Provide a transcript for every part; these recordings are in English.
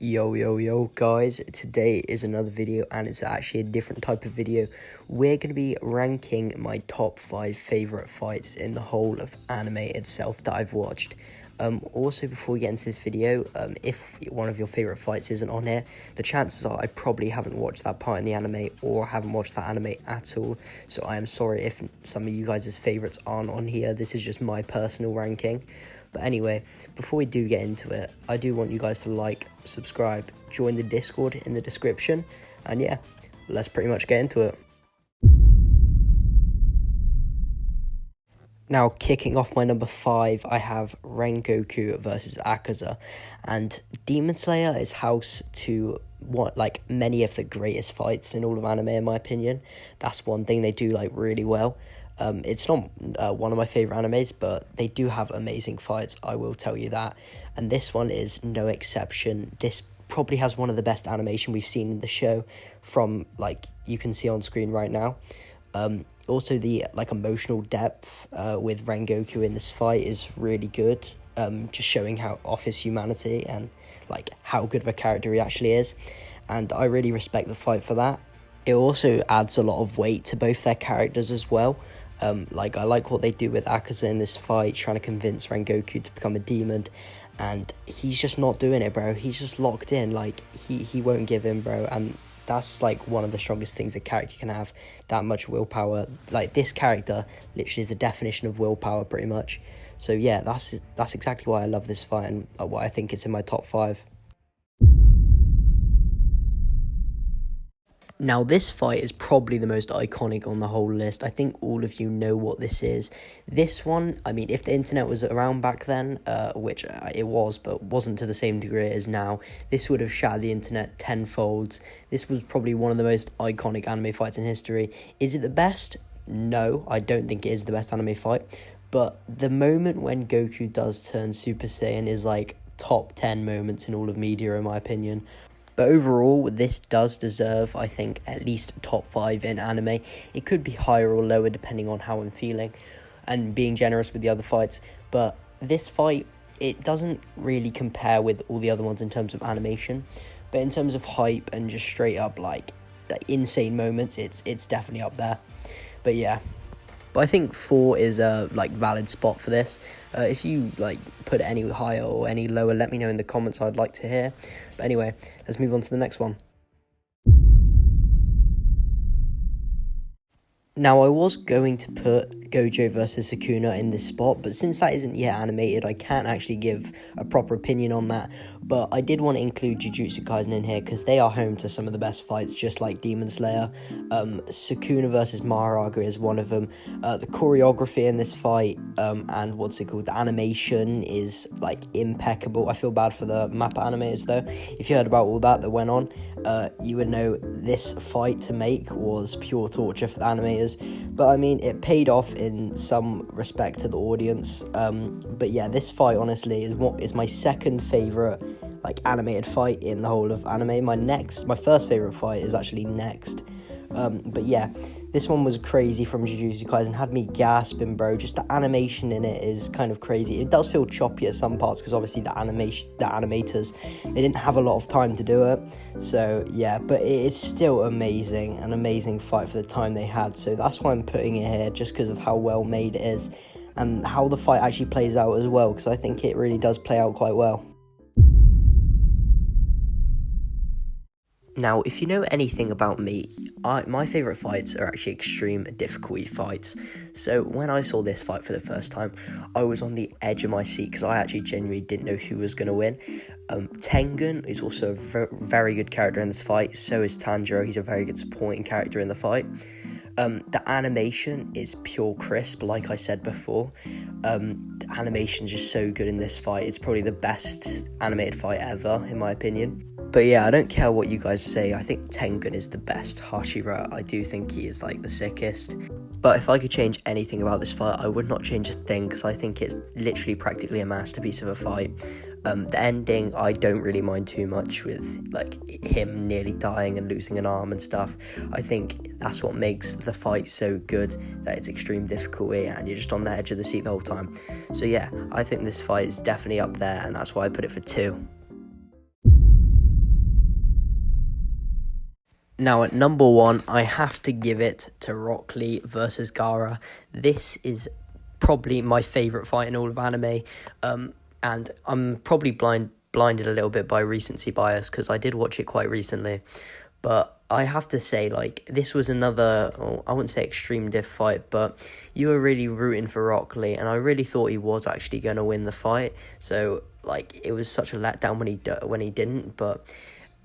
Yo guys, today is another video and it's actually a different type of video. We're going to be ranking my top 5 favourite fights in the whole of anime itself that I've watched. Also, before we get into this video, if one of your favourite fights isn't on here, the chances are I probably haven't watched that part in the anime or haven't watched that anime at all. So I am sorry if some of you guys' favourites aren't on here. This is just my personal ranking. But anyway, before we do get into it, I do want you guys to like, subscribe, join the Discord in the description, and yeah, let's pretty much get into it. Now, kicking off my number 5, I have Rengoku Vs Akaza, and Demon Slayer is house to many of the greatest fights in all of anime, in my opinion. That's one thing they do really well. It's not one of my favourite animes, but they do have amazing fights, I will tell you that. And this one is no exception. This probably has one of the best animation we've seen in the show from, you can see on screen right now. Also, the, emotional depth with Rengoku in this fight is really good. Just showing how off his humanity and, how good of a character he actually is. And I really respect the fight for that. It also adds a lot of weight to both their characters as well. I like what they do with Akaza in this fight, trying to convince Rengoku to become a demon, and he's just not doing it, bro. He's just locked in, he won't give in, bro, and that's, one of the strongest things a character can have, that much willpower. This character literally is the definition of willpower, pretty much. So, yeah, that's exactly why I love this fight, and why I think it's in my top 5. Now, this fight is probably the most iconic on the whole list. I think all of you know what this is. This one, I mean, if the internet was around back then, which it was, but wasn't to the same degree it is now, this would have shattered the internet tenfold. This was probably one of the most iconic anime fights in history. Is it the best? No, I don't think it is the best anime fight. But the moment when Goku does turn Super Saiyan is, top 10 moments in all of media, in my opinion. But overall, this does deserve, I think, at least top 5 in anime. It could be higher or lower depending on how I'm feeling and being generous with the other fights. But this fight, it doesn't really compare with all the other ones in terms of animation. But in terms of hype and just straight up, insane moments, it's definitely up there. But yeah. But I think 4 is a valid spot for this. If you put it any higher or any lower, let me know in the comments. I'd like to hear. But anyway, let's move on to the next one. Now, I was going to put Gojo versus Sukuna in this spot, but since that isn't yet animated, I can't actually give a proper opinion on that. But I did want to include Jujutsu Kaisen in here because they are home to some of the best fights, just like Demon Slayer. Sukuna versus Mahoraga is one of them. The choreography in this fight and the animation is impeccable. I feel bad for the MAPPA animators though. If you heard about all that went on, you would know this fight to make was pure torture for the animators. But I mean, it paid off in some respect to the audience. But yeah, this fight honestly is my second favorite animated fight in the whole of anime. My first favorite fight is actually next. But yeah, this one was crazy from Jujutsu Kaisen, had me gasping, bro. Just the animation in it is kind of crazy. It does feel choppy at some parts because obviously the animators, they didn't have a lot of time to do it. So yeah, but it is still amazing, an amazing fight for the time they had. So that's why I'm putting it here, just because of how well made it is and how the fight actually plays out as well, because I think it really does play out quite well. Now, if you know anything about me, my favourite fights are actually extreme difficulty fights. So when I saw this fight for the first time, I was on the edge of my seat because I actually genuinely didn't know who was going to win. Tengen is also a very good character in this fight. So is Tanjiro. He's a very good supporting character in the fight. The animation is pure crisp, like I said before. The animation is just so good in this fight. It's probably the best animated fight ever, in my opinion. But yeah, I don't care what you guys say. I think Tengen is the best Hashira. I do think he is the sickest. But if I could change anything about this fight, I would not change a thing, because I think it's literally practically a masterpiece of a fight. The ending, I don't really mind too much, with him nearly dying and losing an arm and stuff. I think that's what makes the fight so good, that it's extreme difficulty and you're just on the edge of the seat the whole time. So yeah, I think this fight is definitely up there, and that's why I put it for 2. Now at number 1, I have to give it to Lee versus Gaara. This is probably my favourite fight in all of anime, and I'm probably blinded a little bit by recency bias because I did watch it quite recently, but I have to say, like, this was another, I wouldn't say extreme diff fight, but you were really rooting for Rock Lee, and I really thought he was actually going to win the fight, so, like, it was such a letdown when he didn't, but,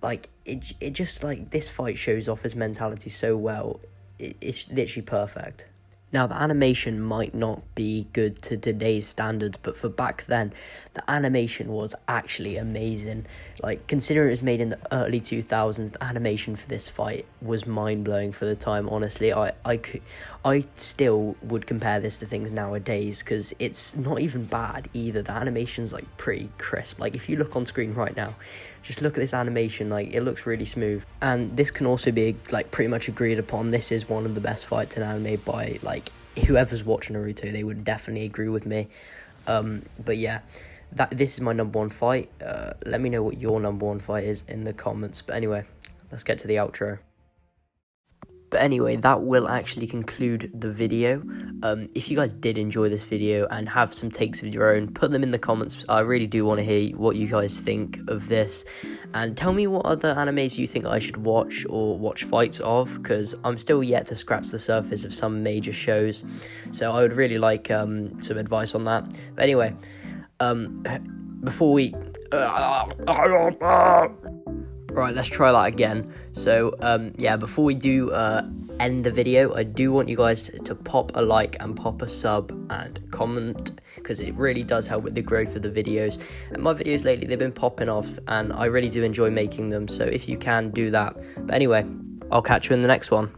like, it just, like, this fight shows off his mentality so well. It's literally perfect. Now, the animation might not be good to today's standards, but for back then, the animation was actually amazing. Like, considering it was made in the early 2000s, the animation for this fight was mind-blowing for the time, honestly. I still would compare this to things nowadays, because it's not even bad either. The animation's, like, pretty crisp. Like, if you look on screen right now, just look at this animation, like, it looks really smooth. And this can also be, like, pretty much agreed upon. This is one of the best fights in anime by, like, whoever's watching Naruto, they would definitely agree with me. But yeah, this is my number 1 fight. Let me know what your number 1 fight is in the comments. But anyway, let's get to the outro. But anyway, that will actually conclude the video. If you guys did enjoy this video and have some takes of your own, put them in the comments. I really do want to hear what you guys think of this. And tell me what other animes you think I should watch or watch fights of, because I'm still yet to scratch the surface of some major shows. So I would really like some advice on that. But anyway, before we... Right, let's try that again. So, yeah, before we do end the video, I do want you guys to pop a like and pop a sub and comment, because it really does help with the growth of the videos. And my videos lately, they've been popping off, and I really do enjoy making them, so if you can, do that. But anyway, I'll catch you in the next one.